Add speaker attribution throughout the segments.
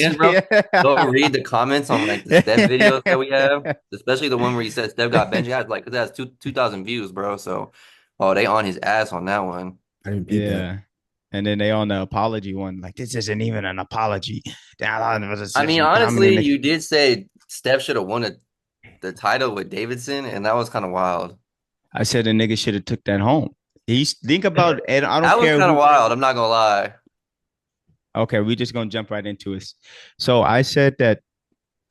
Speaker 1: Yes, bro. Go read the comments on like the Steph videos that we have, especially the one where he said Steph got benched. It has like it has 2,000 views, bro. So, oh, they on his ass on that one.
Speaker 2: I didn't peep that.
Speaker 3: Yeah. And then they on the apology one, like this isn't even an apology.
Speaker 1: I mean, honestly, you did say Steph should have won the title with Davidson, and that was kind of wild.
Speaker 3: I said the nigga should have took that home. He's think about it. I don't
Speaker 1: That was
Speaker 3: care
Speaker 1: kind of
Speaker 3: who.
Speaker 1: wild. I'm not gonna lie.
Speaker 3: Okay, we just gonna jump right into it. So I said that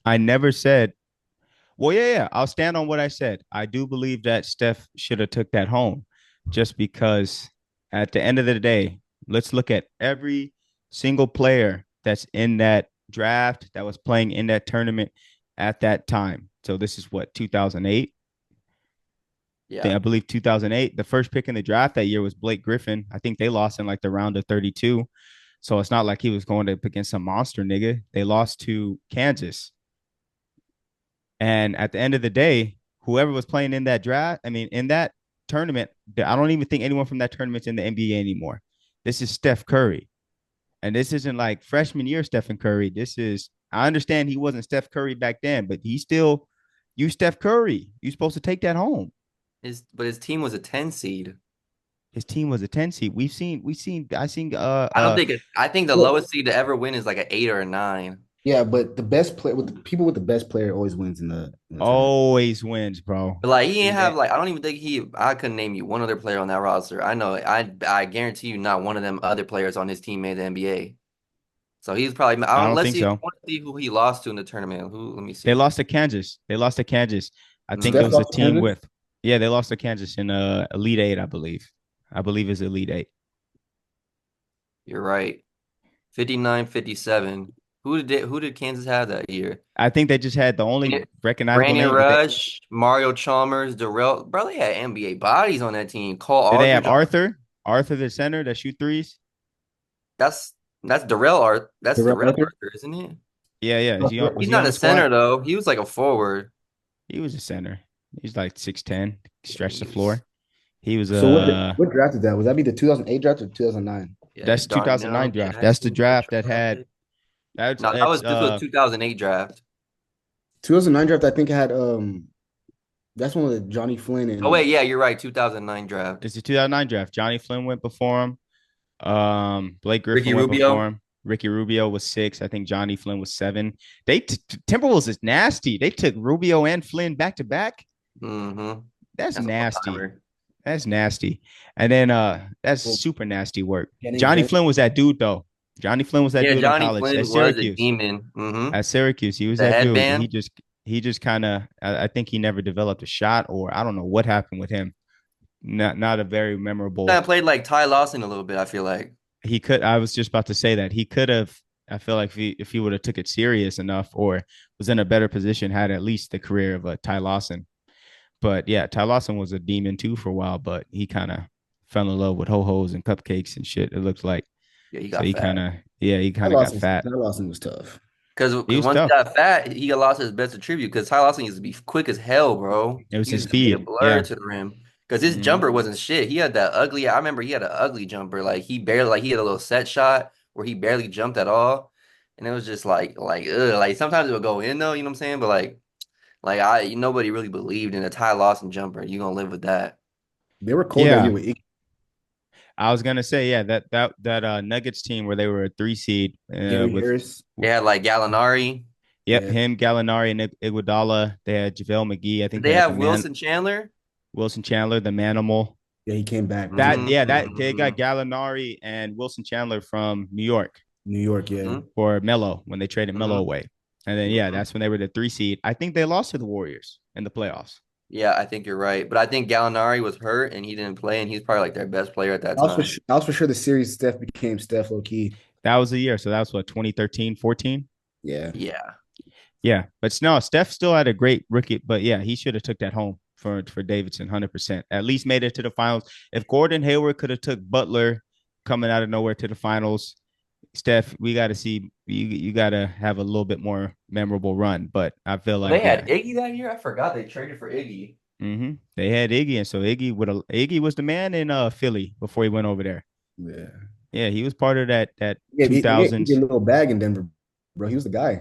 Speaker 3: I never said. Well, yeah. I'll stand on what I said. I do believe that Steph should have took that home, just because at the end of the day, let's look at every single player that's in that draft that was playing in that tournament at that time. So this is what 2008.
Speaker 1: Yeah.
Speaker 3: I believe 2008. The first pick in the draft that year was Blake Griffin. I think they lost in like the round of 32. So it's not like he was going up against some monster nigga. They lost to Kansas. And at the end of the day, whoever was playing in that draft, I mean, in that tournament, I don't even think anyone from that tournament's in the NBA anymore. This is Steph Curry. And this isn't like freshman year Stephen Curry. This is, I understand he wasn't Steph Curry back then, but he still, you Steph Curry. You're supposed to take that home.
Speaker 1: His team was a 10 seed.
Speaker 3: His team was a 10 seed. I seen
Speaker 1: I think the
Speaker 2: Look,
Speaker 1: lowest seed to ever win is like an 8 or a 9.
Speaker 2: yeah, but the best player with the people with the best player always wins in the tournament.
Speaker 3: always wins, bro.
Speaker 1: But like he didn't
Speaker 2: Yeah.
Speaker 1: have like I don't even think I couldn't name you one other player on that roster. I know I guarantee you not one of them other players on his team made the NBA. So he's probably
Speaker 3: I don't
Speaker 1: let's
Speaker 3: think
Speaker 1: see I
Speaker 3: so.
Speaker 1: want to see who he lost to in the tournament. Who let me
Speaker 3: They
Speaker 1: see.
Speaker 3: lost to Kansas. They lost to Kansas. I think it
Speaker 1: Mm,
Speaker 2: Steph
Speaker 3: was a
Speaker 2: lost to
Speaker 3: team
Speaker 2: Kansas.
Speaker 3: with, yeah, they lost to Kansas in Elite Eight, I believe. I believe it's Elite Eight.
Speaker 1: you're right. 59-57. Who did Kansas have that year?
Speaker 3: I think they just had the only
Speaker 1: Brandon
Speaker 3: recognizable
Speaker 1: Brandon
Speaker 3: name. Did
Speaker 1: Rush, Mario Chalmers, Darrell. Bro, they had NBA bodies on that team. Cole
Speaker 3: they have
Speaker 1: Aldridge.
Speaker 3: Arthur? Arthur, the center that shoot threes?
Speaker 1: That's that's Darrell Art. That's
Speaker 2: Terrell
Speaker 1: Darrell
Speaker 2: Arthur.
Speaker 1: Arthur, isn't it?
Speaker 3: Yeah, yeah. Is
Speaker 2: Arthur.
Speaker 3: was
Speaker 1: He's
Speaker 3: he on
Speaker 1: not a
Speaker 3: the squad?
Speaker 1: center though. He was like a forward.
Speaker 3: He was a center. He's like 6'10",
Speaker 1: Yeah,
Speaker 3: stretch the
Speaker 1: he was.
Speaker 3: floor. He was
Speaker 2: So what draft is that? Was that be the 2008 draft or 2009?
Speaker 1: Yeah,
Speaker 3: that's 2009
Speaker 1: Darnell
Speaker 3: draft. That's the
Speaker 1: Jackson got
Speaker 3: draft that had
Speaker 1: drafted. No,
Speaker 3: that's
Speaker 1: this was 2008 draft.
Speaker 2: 2009 draft. I think had that's one with Johnny Flynn
Speaker 1: Oh
Speaker 2: and
Speaker 1: wait, yeah, you're right. 2009 draft.
Speaker 3: it's the 2009 draft. Johnny Flynn went before him. Blake
Speaker 1: Ricky
Speaker 3: Griffin went before
Speaker 1: Rubio.
Speaker 3: him. Ricky Rubio was 6. I think Johnny Flynn was 7. Timberwolves is nasty. They took Rubio and Flynn back to back.
Speaker 1: Mm-hmm.
Speaker 3: That's
Speaker 1: That's an all
Speaker 3: nasty.
Speaker 1: timer.
Speaker 3: That's nasty. And then that's
Speaker 2: well,
Speaker 3: super nasty work.
Speaker 2: Kenny
Speaker 3: Johnny
Speaker 2: Jen.
Speaker 3: Flynn was that dude though. Johnny Flynn was that
Speaker 1: Yeah,
Speaker 3: dude in
Speaker 1: Johnny
Speaker 3: college at
Speaker 1: Flynn was a
Speaker 3: Syracuse.
Speaker 1: demon. Mm-hmm.
Speaker 3: At Syracuse, he was
Speaker 1: The
Speaker 3: that dude.
Speaker 1: headband.
Speaker 3: He just kind of I think he never developed a shot or I don't know what happened with him. Not a very
Speaker 1: Kind
Speaker 3: memorable.
Speaker 1: of played like Ty Lawson a little bit, I feel like.
Speaker 3: He could. I was just about to say that he could have. I feel like if he would have took it serious enough or was in a better position, had at least the career of a Ty Lawson. But yeah, Ty Lawson was a demon too for a while, but he kind of fell in love with ho hos and cupcakes and shit. It looks like
Speaker 1: Yeah, he
Speaker 3: so.
Speaker 1: got fat.
Speaker 3: He kind of got fat.
Speaker 2: Ty Lawson was tough.
Speaker 1: Because
Speaker 3: He was
Speaker 1: once he
Speaker 3: tough.
Speaker 1: got fat, he lost his best attribute. Because Ty Lawson used to be quick as hell, bro.
Speaker 3: It was
Speaker 1: He
Speaker 3: his
Speaker 1: used to be a
Speaker 3: speed.
Speaker 1: blur
Speaker 3: Yeah.
Speaker 1: to the rim. Because his
Speaker 3: Mm-hmm.
Speaker 1: jumper wasn't shit. He had that ugly. I remember he had an ugly jumper. Like he barely, like he had a little set shot where he barely jumped at all, and it was just like ugh. Like sometimes it would go in though. You know what I'm saying? But nobody really believed in a Ty Lawson jumper. You gonna live with that?
Speaker 2: They were cold that year
Speaker 3: Yeah.
Speaker 2: with
Speaker 3: I was gonna say, yeah, that Nuggets team where they were a 3 seed
Speaker 2: Gary
Speaker 3: with
Speaker 2: Harris.
Speaker 1: They had like Gallinari.
Speaker 3: yep,
Speaker 2: Yeah.
Speaker 3: him, Gallinari, and Iguodala. They had JaVale McGee. I
Speaker 1: Did
Speaker 3: think they
Speaker 1: they
Speaker 3: had the
Speaker 1: have
Speaker 3: man
Speaker 1: Wilson Chandler?
Speaker 3: Wilson Chandler, the Manimal.
Speaker 2: Yeah, he came back
Speaker 3: That
Speaker 2: too.
Speaker 3: yeah, that they got
Speaker 1: Mm-hmm.
Speaker 3: Gallinari and Wilson Chandler from New York
Speaker 2: New York, yeah.
Speaker 1: Mm-hmm.
Speaker 3: for Melo when they traded Melo
Speaker 1: Mm-hmm.
Speaker 3: away. And then yeah,
Speaker 1: Mm-hmm.
Speaker 3: that's when they were the 3 seed. I think they lost to the Warriors in the playoffs.
Speaker 1: Yeah, I think you're right. But I think Gallinari was hurt and he didn't play, and he's probably like their best player at that time.
Speaker 2: That was for sure the series Steph became Steph low key.
Speaker 3: That was the year. So that was what 2013, 14.
Speaker 2: Yeah.
Speaker 1: Yeah.
Speaker 3: Yeah. But no, Steph still had a great rookie, but yeah, he should have took that home for Davidson 100%. At least made it to the finals. If Gordon Hayward could have took Butler coming out of nowhere to the finals, Steph, we got to see you got to have a little bit more memorable run. But I feel
Speaker 1: Well, they
Speaker 3: like
Speaker 1: had
Speaker 3: yeah,
Speaker 1: Iggy that year. I forgot they traded for Iggy.
Speaker 3: they had Iggy, and so Iggy was the man in Philly before he went over there.
Speaker 2: Yeah.
Speaker 3: Yeah, he was part of that
Speaker 2: Yeah, he gave
Speaker 3: 2000s.
Speaker 2: a little bag in Denver. bro. He was the guy.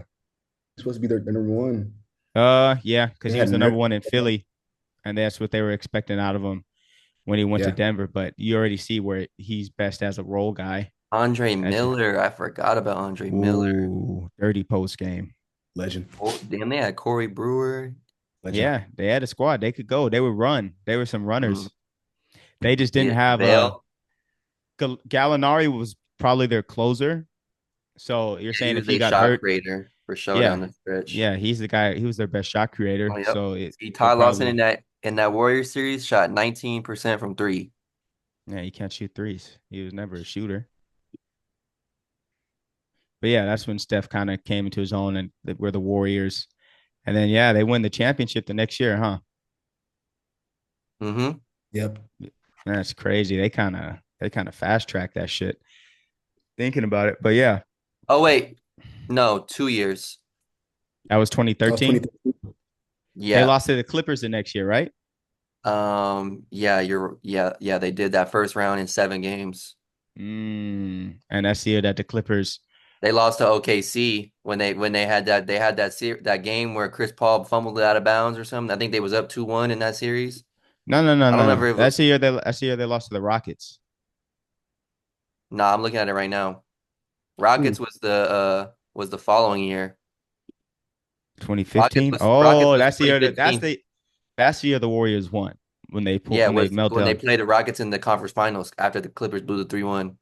Speaker 2: He's supposed to be their number one.
Speaker 3: Yeah, because
Speaker 2: They
Speaker 3: he
Speaker 2: had
Speaker 3: was the number
Speaker 2: Nurk.
Speaker 3: one in Philly, and that's what they were expecting out of him when he went to
Speaker 2: Yeah,
Speaker 3: Denver. But you already see where he's best as a role guy.
Speaker 1: Andre
Speaker 3: As
Speaker 1: Miller. I forgot about Andre Miller.
Speaker 3: ooh, dirty post game.
Speaker 2: legend,
Speaker 1: Oh, damn, they had Corey Brewer.
Speaker 2: legend.
Speaker 3: Yeah, they had a squad. They could go. They would run. They were some
Speaker 1: Mm,
Speaker 3: runners. They just didn't
Speaker 1: yeah,
Speaker 3: have a
Speaker 1: Vale.
Speaker 3: Gallinari was probably their closer. So you're
Speaker 1: Yeah, he
Speaker 3: saying if
Speaker 1: was
Speaker 3: he
Speaker 1: a
Speaker 3: got
Speaker 1: shot
Speaker 3: hurt,
Speaker 1: creator for sure down
Speaker 3: yeah,
Speaker 1: the stretch.
Speaker 3: yeah, he's the guy. He was their best shot
Speaker 1: Oh,
Speaker 3: creator.
Speaker 1: yep.
Speaker 3: So
Speaker 1: See,
Speaker 3: they
Speaker 1: Ty Lawson
Speaker 3: probably,
Speaker 1: in that Warriors series shot 19% from three.
Speaker 3: yeah, he can't shoot threes. He was never a shooter. But yeah, that's when Steph kind of came into his own and they were the Warriors. And then yeah, they win the championship the next year, huh?
Speaker 1: Mm-hmm.
Speaker 2: Yep.
Speaker 3: That's crazy. They kind of fast tracked that shit. Thinking about it, but yeah,
Speaker 1: Oh wait, no, 2 years.
Speaker 3: that was
Speaker 2: That was
Speaker 3: 2013.
Speaker 2: 2013.
Speaker 3: They
Speaker 1: Yeah.
Speaker 3: lost to the Clippers the next year, right?
Speaker 1: Yeah, yeah, they did that first round in 7 games.
Speaker 3: And that's the year that the Clippers.
Speaker 1: They lost to OKC when they had that game where Chris Paul fumbled it out of bounds or something. I think they was up 2-1 in that series.
Speaker 3: No, no, no,
Speaker 1: I don't
Speaker 3: no,
Speaker 1: know
Speaker 3: no.
Speaker 1: if
Speaker 3: That's the year they lost to the Rockets.
Speaker 1: nah, I'm looking at it right now.
Speaker 2: Hmm.
Speaker 1: Rockets was the following year. Rockets
Speaker 3: 2015.
Speaker 1: was Rockets
Speaker 3: Oh,
Speaker 1: was
Speaker 3: that's the year
Speaker 1: 2015.
Speaker 3: that's the year the Warriors won when they
Speaker 1: Yeah, it
Speaker 3: when they
Speaker 1: was when they
Speaker 3: melted.
Speaker 1: played the Rockets in the conference finals after the Clippers blew the 3-1.